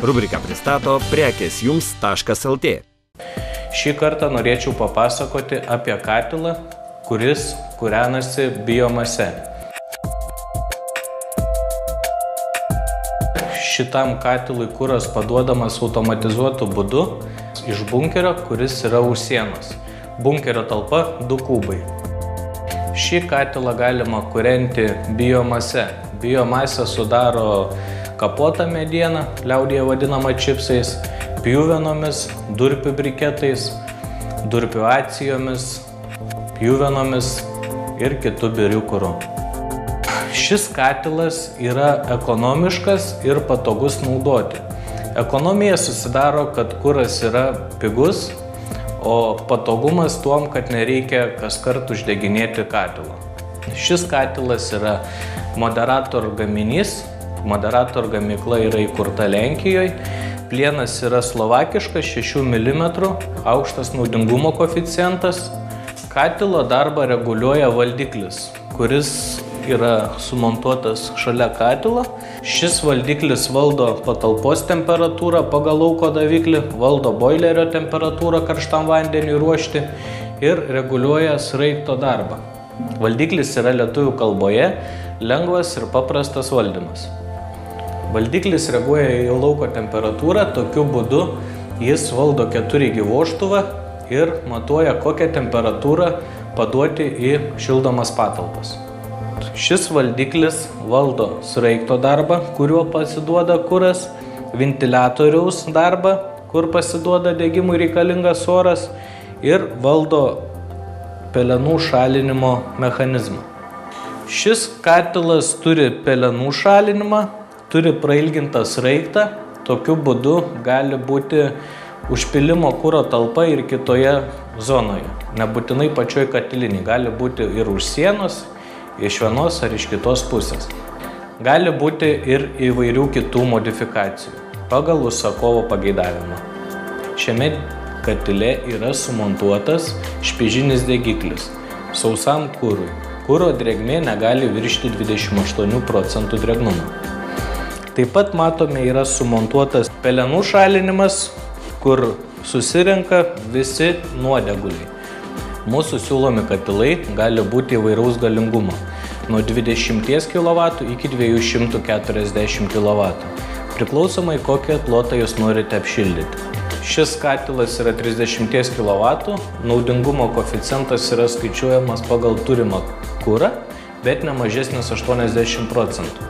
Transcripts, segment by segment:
Rubriką pristato prekesjums.lt. Šį kartą norėčiau papasakoti apie katilą, kuris kūrenasi biomase. Šitam katilui kuras paduodamas automatizuotu būdu iš bunkerio, kuris yra už sienos. Bunkerio talpa 2 kubai. Šį katilą galima kūrenti biomase. Biomasę sudaro kapotą medieną, liaudyje vadinama čipsais, pjuvenomis, durpių briketais, durpių acijomis, pjuvenomis ir kitų birių kuru. Šis katilas yra ekonomiškas ir patogus naudoti. Ekonomija susidaro, kad kuras yra pigus, o patogumas tuom, kad nereikia kaskart uždeginėti katilo. Šis katilas yra Moderator gaminys. Moderator gamykla yra įkurta Lenkijoje. Plienas yra slovakiškas, 6 mm, aukštas naudingumo koeficientas. Katilo darbą reguliuoja valdiklis, kuris yra sumontuotas šalia katilo. Šis valdiklis valdo patalpos temperatūrą pagal lauko daviklį, valdo boilerio temperatūrą karštam vandeniui ruošti ir reguliuoja sraigto darbą. Valdiklis yra lietuvių kalboje lengvas ir paprastas valdymas. Valdiklis reaguoja į lauko temperatūrą, tokiu būdu jis valdo 4G vožtuvą ir matuoja, kokią temperatūrą paduoti į šildomas patalpas. Šis valdiklis valdo sraigto darbą, kuriuo pasiduoda kuras, ventiliatoriaus darbą, kur pasiduoda degimui reikalingas oras, ir valdo pelenų šalinimo mechanizmą. Šis katilas turi pelenų šalinimą, turi prailgintą sraigtą, tokiu būdu gali būti užpilimo kuro talpa ir kitoje zonoje, nebūtinai pačioj katilinėje, gali būti ir už sienos, iš vienos ar iš kitos pusės. Gali būti ir įvairių kitų modifikacijų pagal užsakovo pageidavimą. Šiame katile yra sumontuotas špižinis degiklis sausam kurui. Kuro drėgmė negali viršyti 28% drėgnumo. Taip pat matome yra sumontuotas pelenų šalinimas, kur susirenka visi nuodeguliai. Mūsų siūlomi katilai gali būti įvairaus galingumo, nuo 20 kW iki 240 kW, priklausomai kokią plotą jūs norite apšildyti. Šis katilas yra 30 kW, naudingumo koeficientas yra skaičiuojamas pagal turimą kurą, bet ne mažesnis 80%.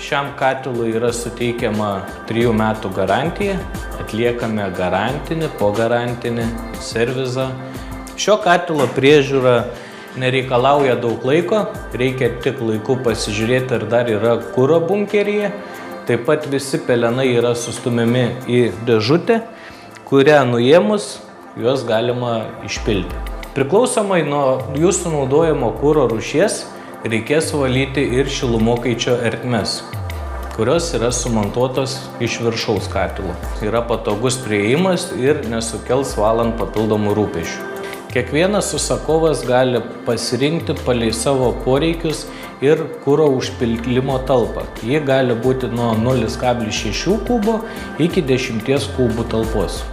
Šiam katilui yra suteikiama 3 metų garantija, atliekame garantinį, pogarantinį servizą. Šio katilo priežiūra nereikalauja daug laiko, reikia tik laiku pasižiūrėti, ar dar yra kuro bunkeryje. Taip pat visi pelenai yra sustumiami į dėžutę, kurią nuėmus juos galima išpilti. Priklausomai nuo jūsų naudojamo kuro rūšies reikės valyti ir šilumokaičio ertmes, kurios yra sumontuotos iš viršaus katilo. Yra patogus priėjimas ir nesukels valant papildomų rūpesčių. Kiekvienas užsakovas gali pasirinkti palei savo poreikius ir kuro užpilimo talpą. Ji gali būti nuo 0,6 kubo iki 10 kubų talpos.